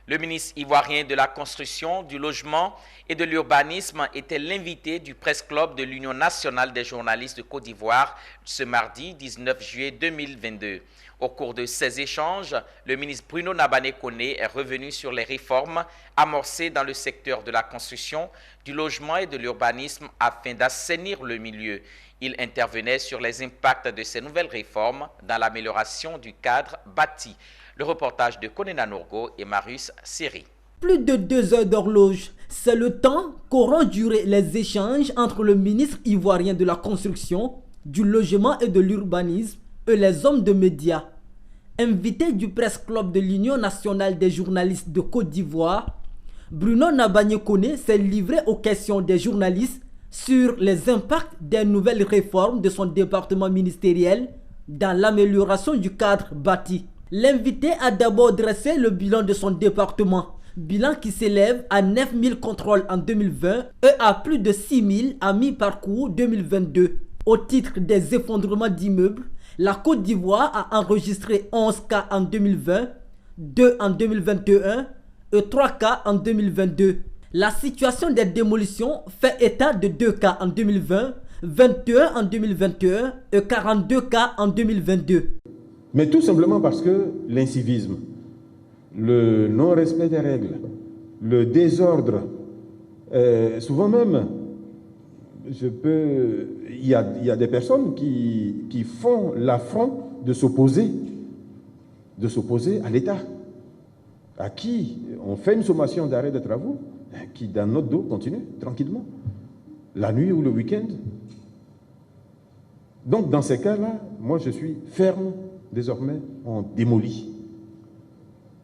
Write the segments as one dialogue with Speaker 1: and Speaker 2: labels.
Speaker 1: Le ministre ivoirien de la Construction, du Logement et de l'Urbanisme était l'invité du Press Club de l'Union nationale des journalistes de Côte d'Ivoire ce mardi 19 juillet 2022. Au cours de ces échanges, le ministre Bruno Nabané Koné est revenu sur les réformes amorcées dans le secteur de la construction, du logement et de l'urbanisme afin d'assainir le milieu. Il intervenait sur les impacts de ces nouvelles réformes dans l'amélioration du cadre bâti. Le reportage de Konena Nourgo et Marius Seri.
Speaker 2: Plus de 2 heures d'horloge, c'est le temps qu'auront duré les échanges entre le ministre ivoirien de la Construction, du Logement et de l'Urbanisme et les hommes de médias. Invité du Press Club de l'Union nationale des journalistes de Côte d'Ivoire, Bruno Nabané Koné s'est livré aux questions des journalistes sur les impacts des nouvelles réformes de son département ministériel dans l'amélioration du cadre bâti. L'invité a d'abord dressé le bilan de son département, bilan qui s'élève à 9 000 contrôles en 2020 et à plus de 6 000 à mi-parcours 2022. Au titre des effondrements d'immeubles, la Côte d'Ivoire a enregistré 11 cas en 2020, 2 en 2021 et 3 cas en 2022. La situation des démolitions fait état de 2 cas en 2020, 21 en 2021 et 42 cas en 2022.
Speaker 3: Mais tout simplement parce que l'incivisme, le non-respect des règles, le désordre, souvent même, il y a des personnes qui font l'affront de s'opposer à l'État, à qui on fait une sommation d'arrêt de travaux, qui dans notre dos continue tranquillement, la nuit ou le week-end. Donc dans ces cas-là, moi je suis ferme, désormais on démolit.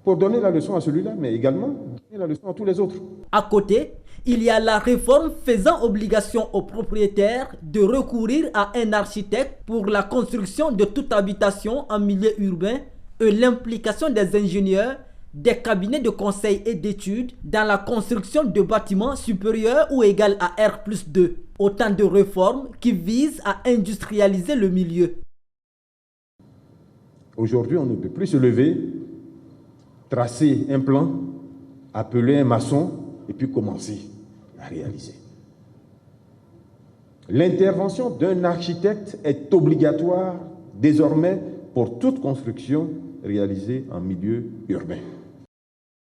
Speaker 3: Pour donner la leçon à celui-là, mais également donner la leçon à tous les autres.
Speaker 2: À côté, il y a la réforme faisant obligation aux propriétaires de recourir à un architecte pour la construction de toute habitation en milieu urbain et l'implication des ingénieurs, des cabinets de conseil et d'études dans la construction de bâtiments supérieurs ou égaux à R+2. Autant de réformes qui visent à industrialiser le milieu.
Speaker 3: Aujourd'hui, on ne peut plus se lever, tracer un plan, appeler un maçon et puis commencer à réaliser. L'intervention d'un architecte est obligatoire désormais pour toute construction réalisée en milieu urbain.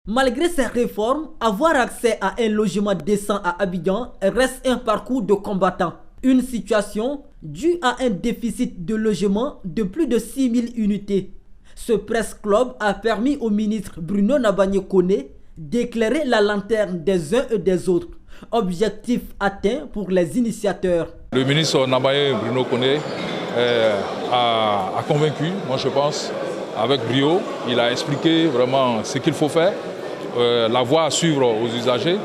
Speaker 2: Malgré ces réformes, avoir accès à un logement décent à Abidjan reste un parcours de combattant. Une situation due à un déficit de logement de plus de 6 000 unités. Ce Press Club a permis au ministre Bruno Nabané Koné d'éclairer la lanterne des uns et des autres. Objectif atteint pour les initiateurs.
Speaker 4: Le ministre Nabané Bruno Koné a convaincu, moi je pense, avec brio. Il a expliqué vraiment ce qu'il faut faire, la voie à suivre aux usagers.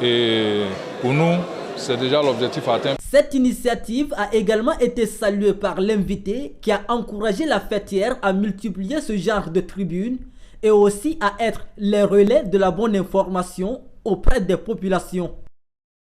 Speaker 4: Et pour nous, c'est déjà l'objectif atteint.
Speaker 2: Cette initiative a également été saluée par l'invité qui a encouragé la fêtière à multiplier ce genre de tribunes et aussi à être les relais de la bonne information auprès des populations.